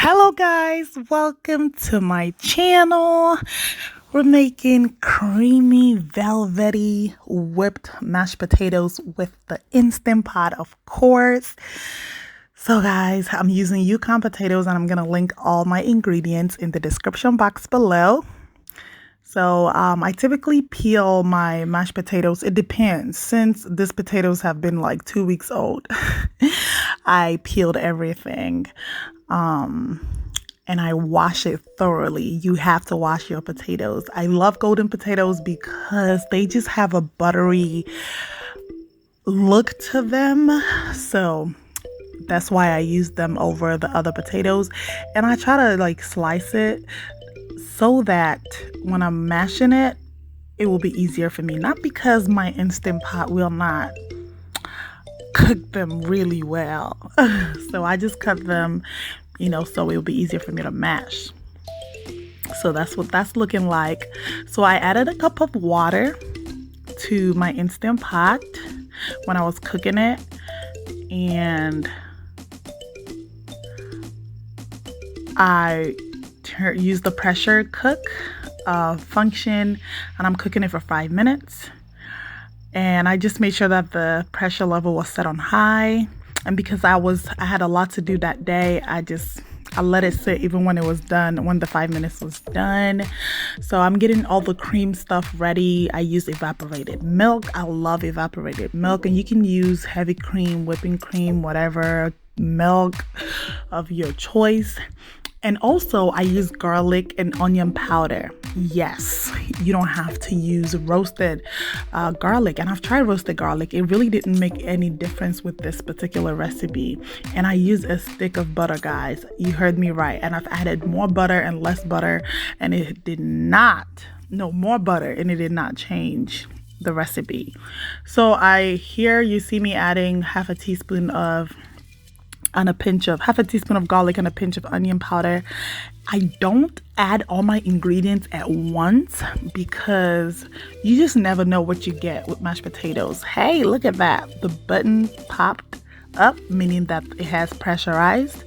Hello guys, welcome to my channel. We're making creamy velvety whipped mashed potatoes with the Instant Pot, of course. So guys, I'm using Yukon potatoes and I'm gonna link all my ingredients in the description box below. So I typically peel my mashed potatoes. It depends. Since these potatoes have been like 2 weeks old, I peeled everything. And I wash it thoroughly. You have to wash your potatoes. I love golden potatoes because they just have a buttery look to them. So that's why I use them over the other potatoes. And I try to like slice it so that when I'm mashing it, it will be easier for me. Not because my Instant Pot will not cook them really well. So I just cut them, so it'll be easier for me to mash. So that's what that's looking like. So I added a cup of water to my Instant Pot when I was cooking it, and I use the pressure cook function, and I'm cooking it for 5 minutes. And I just made sure that the pressure level was set on high. And because I had a lot to do that day, I let it sit even when it was done, when the 5 minutes was done. So I'm getting all the cream stuff ready. I use evaporated milk. I love evaporated milk, and you can use heavy cream, whipping cream, whatever milk of your choice. And also I use garlic and onion powder. Yes, you don't have to use roasted garlic. And I've tried roasted garlic. It really didn't make any difference with this particular recipe. And I use a stick of butter, guys. You heard me right. And I've added more butter and less butter, and it did not, no, more butter, and it did not change the recipe. So here you see me adding half a teaspoon of garlic and a pinch of onion powder. I don't add all my ingredients at once because you just never know what you get with mashed potatoes. Hey, look at that. The button popped up, meaning that it has pressurized.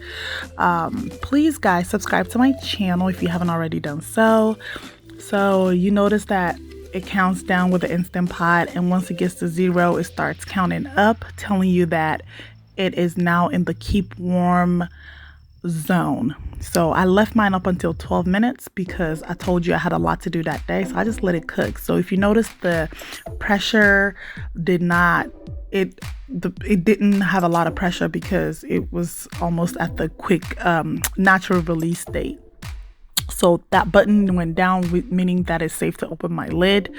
Please, guys, subscribe to my channel if you haven't already done so. So you notice that it counts down with the Instant Pot, and once it gets to 0, it starts counting up, telling you that it is now in the keep warm zone. So I left mine up until 12 minutes because I told you I had a lot to do that day. So I just let it cook. So if you notice, the pressure didn't have a lot of pressure because it was almost at the quick natural release state. So that button went down, meaning that it's safe to open my lid.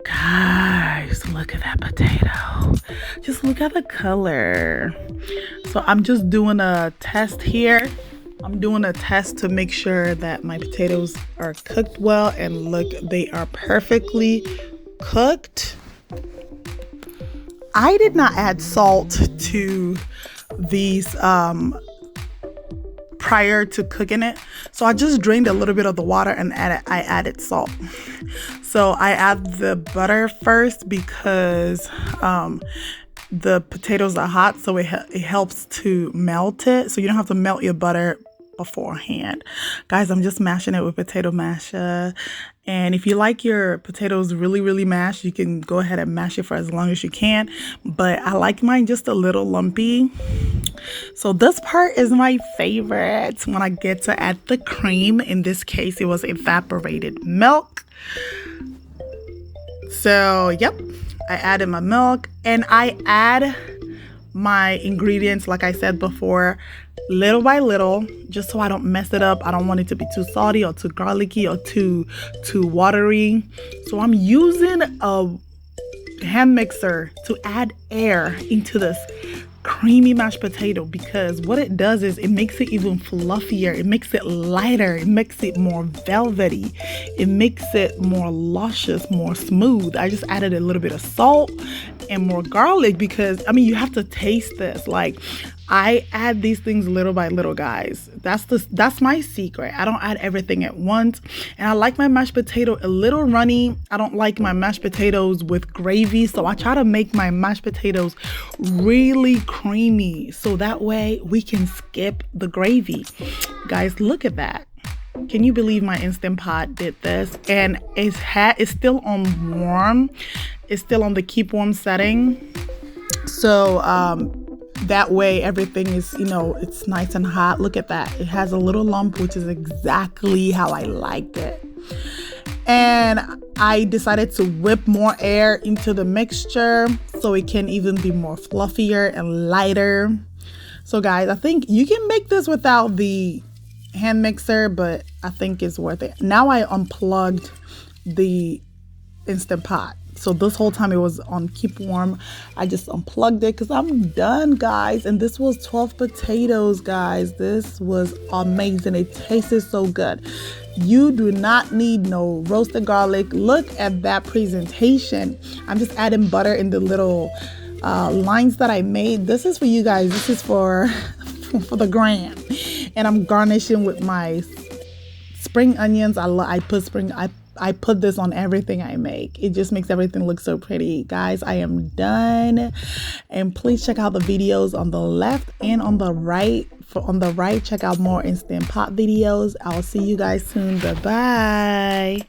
Guys, look at that potato. Just look at the color. So I'm just doing a test here. I'm doing a test to make sure that my potatoes are cooked well, and look, they are perfectly cooked. I did not add salt to these prior to cooking it, so I just drained a little bit of the water and I added salt. So I add the butter first because the potatoes are hot, so it helps to melt it. So you don't have to melt your butter beforehand. Guys, I'm just mashing it with potato masher. And if you like your potatoes really, really mashed, you can go ahead and mash it for as long as you can. But I like mine just a little lumpy. So this part is my favorite, when I get to add the cream. In this case, it was evaporated milk. So, yep, I added my milk, and I add my ingredients, like I said before, little by little, just so I don't mess it up. I don't want it to be too salty or too garlicky or too watery. So I'm using a hand mixer to add air into this creamy mashed potato, because what it does is it makes it even fluffier, it makes it lighter, it makes it more velvety, it makes it more luscious, more smooth. I just added a little bit of salt and more garlic because, I mean, you have to taste this. Like, I add these things little by little, guys. That's my secret. I don't add everything at once. And I like my mashed potato a little runny. I don't like my mashed potatoes with gravy, so I try to make my mashed potatoes really creamy so that way we can skip the gravy. Guys, look at that. Can you believe my Instant Pot did this? And it's still on warm. It's still on the keep warm setting. So that way everything is, you know, it's nice and hot. Look at that. It has a little lump, which is exactly how I liked it. And I decided to whip more air into the mixture so it can even be more fluffier and lighter. So guys, I think you can make this without the hand mixer, but I think it's worth it. Now I unplugged the Instant Pot. So this whole time it was on keep warm. I just unplugged it because I'm done, guys. And this was 12 potatoes, guys. This was amazing. It tasted so good. You do not need no roasted garlic. Look at that presentation. I'm just adding butter in the little lines that I made. This is for you guys. This is for the gram. And I'm garnishing with my spring onions. I put this on everything I make. It just makes everything look so pretty. Guys, I am done. And please check out the videos on the left and on the right. On the right, check out more Instant Pot videos. I'll see you guys soon. Bye-bye.